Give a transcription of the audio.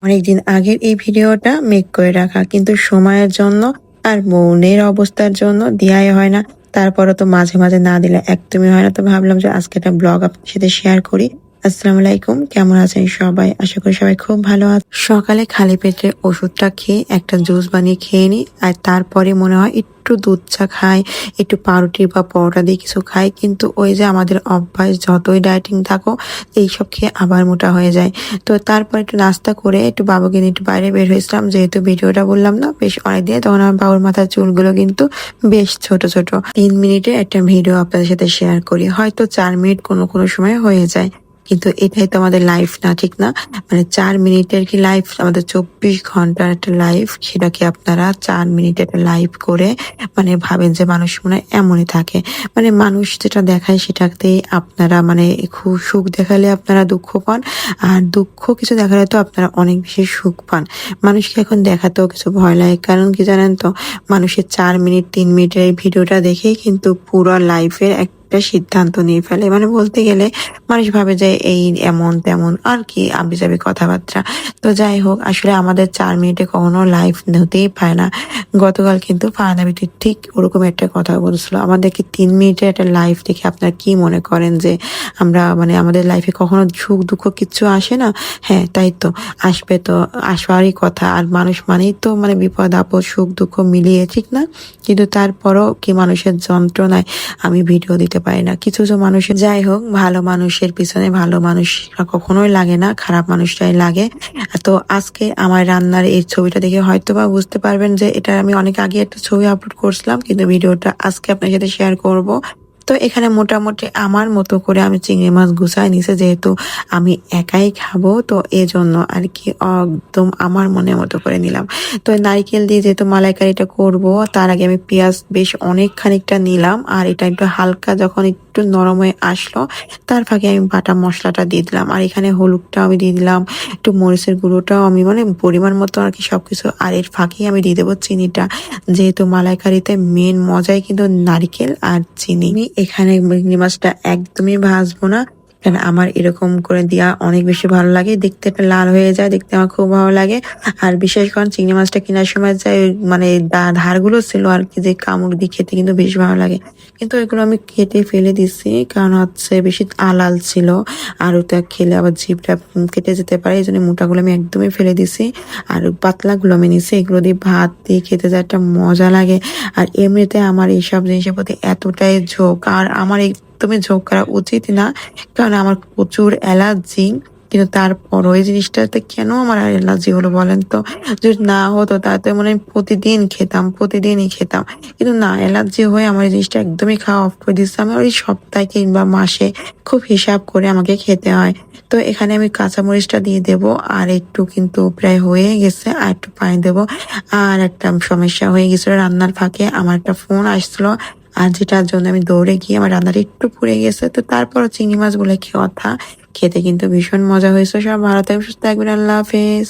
অনেকদিন আগের এই ভিডিওটা মেক করে রাখা, কিন্তু সময়ের জন্য আর মনের অবস্থার জন্য দেয়াই হয় না। তারপরও তো মাঝে মাঝে না দিলে একদমই হয় না। তো ভাবলাম যে আজকে একটা ব্লগ আপনার সাথে শেয়ার করি। আসসালামু আলাইকুম, কেমন আছেন সবাই? আশা করি সবাই খুব ভালো আছে। সকালে খালি পেটে ওষুধটা খেয়ে একটা জুস বানিয়ে খেয়ে নিই, আর তারপরে মনে হয় একটু দুধ চা খাই, একটু পাউরুটি বা পরোটা দিয়ে কিছু খাই। কিন্তু ওই যে আমাদের অভ্যাস, যতই ডায়েটিং থাকো এইসব খেয়ে আবার মোটা হয়ে যায়। তো তারপর একটু নাস্তা করে একটু বাবুকে নিয়ে একটু বাইরে বের হয়েছিলাম, যেহেতু ভিডিওটা বললাম না বেশ অনেক দিনে, তখন আমার বাবুর মাথার চুলগুলো কিন্তু বেশ ছোট ছোট। 3 মিনিটের একটা ভিডিও আপনাদের সাথে শেয়ার করি, হয়তো 4 মিনিট কোনো কোনো সময় হয়ে যায়, কিন্তু এটাই তো আমাদের লাইফ না, ঠিক না? মানে 4 মিনিটের কি লাইফ? আমাদের 24 ঘন্টার একটা লাইফ, সেটাকে আপনারা 4 মিনিটের একটা লাইফ করে মানে ভাবেন যে মানুষ মনে হয় এমনই থাকে। মানে মানুষ যেটা দেখায় সেটাতেই আপনারা মানে খুব সুখ দেখালে আপনারা দুঃখ পান, আর দুঃখ কিছু দেখালে তো আপনারা অনেক বেশি সুখ পান। মানুষকে এখন দেখাতেও কিছু ভয় লাগে, কারণ কি জানেন তো? মানুষের 4 মিনিট 3 মিনিটের এই ভিডিওটা দেখেই কিন্তু পুরো লাইফের একটা সিদ্ধান্ত নিয়ে ফেলে। মানে বলতে গেলে মানুষ ভাবে যে এই এমন তেমন আর কি আবিজাবি কথাবার্তা। তো যাই হোক, আসলে আমাদের 4 মিনিটে কখনো লাইফ হতেই পারে না। গতকাল কিন্তু ফাহানাবিটি ঠিক ওরকম একটা কথা বলছিল আমাদেরকে, 3 মিনিটের একটা লাইফ দেখে আপনারা কি মনে করেন যে আমরা মানে আমাদের লাইফে কখনো সুখ দুঃখ কিচ্ছু আসে না? হ্যাঁ, তাই তো, আসবে তো, আসবারই কথা। আর মানুষ মানেই তো মানে বিপদ আপদ সুখ দুঃখ মিলিয়ে, ঠিক না? কিন্তু তারপরও কি মানুষের যন্ত্রণায় আমি ভিডিও দিতে পারি না। কিছু কিছু মানুষের, যাই হোক, ভালো মানুষের পিছনে ভালো মানুষ কখনোই লাগে না, খারাপ মানুষটাই লাগে। তো আজকে আমার রান্নার এই ছবিটা দেখে হয়তো বা বুঝতে পারবেন যে এটা আমি অনেক আগে একটা ছবি আপলোড করছিলাম, কিন্তু ভিডিওটা আজকে আপনার সাথে শেয়ার করব। তো এখানে মোটামুটি আমার মতো করে আমি চিংড়ি মাছ গুছাই নিছে, যেহেতু আমি একাই খাবো, তো এজন্য আর কি একদম আমার মনের মতো করে নিলাম। তো নারকেল দিয়ে যেহেতু মালাইকারিটা করব, তার আগে আমি পেঁয়াজ বেশ অনেক খানিকটা নিলাম, আর এটা একটু হালকা যখন একটু নরম হয়ে আসলো, তার ফাঁকে আমি বাটা মশলাটা দিয়ে দিলাম, আর এখানে হলুদটাও আমি দিয়ে দিলাম, একটু মরিচের গুঁড়োটাও আমি মানে পরিমাণ মতো আর কি সবকিছু। আর এর ফাঁকেই আমি দিয়ে দেবো চিনিটা, যেহেতু মালাইকারিতে মেন মজাই কিন্তু নারকেল আর চিনি। আমি এখানে চিংড়ি মাছটা একদমই ভাজবো না, কারণ আমার এরকম করে দেওয়া অনেক বেশি ভালো লাগে, দেখতে একটা লাল হয়ে যায়, দেখতে আমার খুব ভালো লাগে। আর বিশেষ করে চিংড়ি মাছটা কেনার সময় যায় মানে ধারগুলো ছিল আর কি, যে কামড় দিয়ে খেতে কিন্তু বেশ ভালো লাগে, কিন্তু এগুলো আমি কেটে ফেলে দিচ্ছি, কারণ হচ্ছে বেশি আলাল ছিল, আর ওটা খেলে আবার জিভটা কেটে যেতে পারে, এই জন্য মোটাগুলো আমি একদমই ফেলে দিছি। আর পাতলাগুলো আমি নিছি, এগুলো দিয়ে ভাত দিয়ে খেতে যা একটা মজা লাগে। আর এমনিতে আমার এইসব জিনিসের প্রতি এতটাই ঝোঁক, আর আমার একদমই ঝোঁক করা উচিত না, কারণ আমার প্রচুর অ্যালার্জি। কিন্তু তারপর ওই জিনিসটাতে কেন আমার অ্যালার্জি হলো বলেন তো? যদি না হতো তাতে মনে হয় প্রতিদিন খেতাম, প্রতিদিনই খেতাম। কিন্তু না, অ্যালার্জি হয়ে আমার এই জিনিসটা একদমই খাওয়া অফ করে দিচ্ছে। আমার ওই সপ্তাহে কিংবা মাসে খুব হিসাব করে আমাকে খেতে হয়। তো এখানে আমি কাঁচামরিচটা দিয়ে দেব, আর একটু কিন্তু প্রায় হয়ে গেছে, আর একটু পানি দেব। আর একটা সমস্যা হয়ে গেছিল, রান্নার ফাঁকে আমার একটা ফোন আসছিল, আর যেটার জন্য আমি দৌড়ে গিয়ে আমার রান্নাটা একটু পুড়ে গেছে। তো তারপর চিংড়ি মাছ বলে কি কথা, খেতে কিন্তু ভীষণ মজা হয়েছে। সব ভালো থাকবেন, সুস্থ থাকবেন, আল্লাহ হাফেজ।